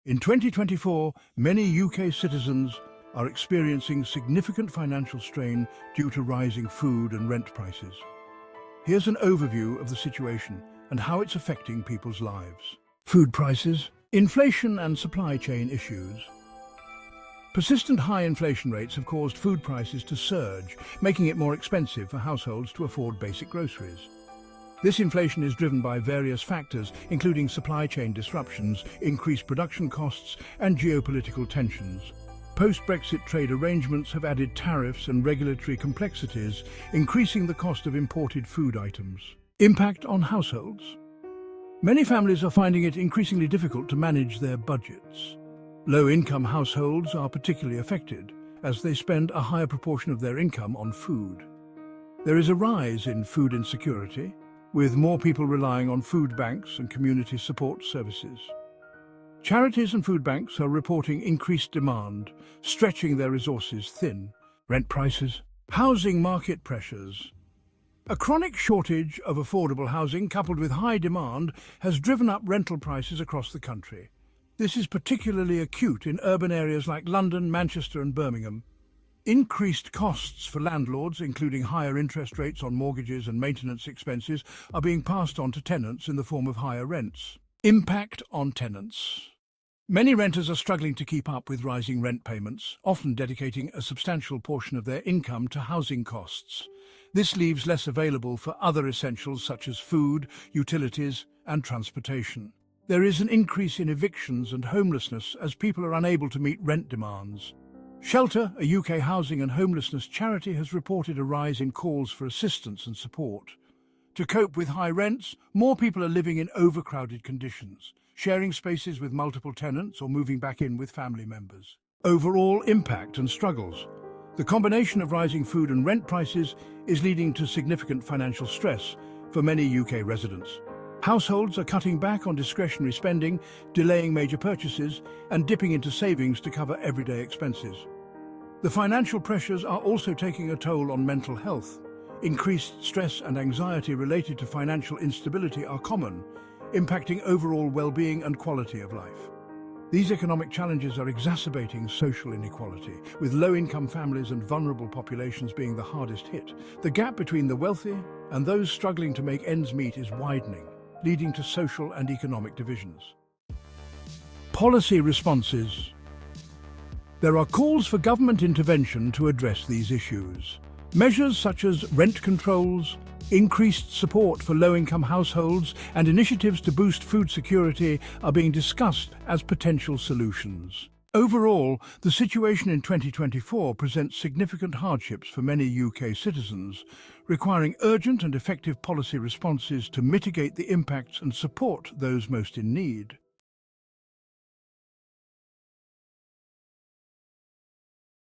In 2024, many UK citizens are experiencing significant financial strain due to rising food and rent prices. Here's an overview of the situation and how it's affecting people's lives. Food prices, inflation and supply chain issues. Persistent high inflation rates have caused food prices to surge, making it more expensive for households to afford basic groceries. This inflation is driven by various factors, including supply chain disruptions, increased production costs, and geopolitical tensions. Post-Brexit trade arrangements have added tariffs and regulatory complexities, increasing the cost of imported food items. Impact on households. Many families are finding it increasingly difficult to manage their budgets. Low-income households are particularly affected, as they spend a higher proportion of their income on food. There is a rise in food insecurity, with more people relying on food banks and community support services. Charities and food banks are reporting increased demand, stretching their resources thin. Rent prices, housing market pressures. A chronic shortage of affordable housing coupled with high demand has driven up rental prices across the country. This is particularly acute in urban areas like London, Manchester and Birmingham. Increased costs for landlords, including higher interest rates on mortgages and maintenance expenses, are being passed on to tenants in the form of higher rents. Impact on tenants. Many renters are struggling to keep up with rising rent payments, often dedicating a substantial portion of their income to housing costs. This leaves less available for other essentials such as food, utilities, and transportation. There is an increase in evictions and homelessness as people are unable to meet rent demands. Shelter, a UK housing and homelessness charity, has reported a rise in calls for assistance and support. To cope with high rents, more people are living in overcrowded conditions, sharing spaces with multiple tenants or moving back in with family members. Overall impact and struggles. The combination of rising food and rent prices is leading to significant financial stress for many UK residents. Households are cutting back on discretionary spending, delaying major purchases, and dipping into savings to cover everyday expenses. The financial pressures are also taking a toll on mental health. Increased stress and anxiety related to financial instability are common, impacting overall well-being and quality of life. These economic challenges are exacerbating social inequality, with low-income families and vulnerable populations being the hardest hit. The gap between the wealthy and those struggling to make ends meet is widening, leading to social and economic divisions. Policy responses. There are calls for government intervention to address these issues. Measures such as rent controls, increased support for low-income households, and initiatives to boost food security are being discussed as potential solutions. Overall, the situation in 2024 presents significant hardships for many UK citizens, requiring urgent and effective policy responses to mitigate the impacts and support those most in need.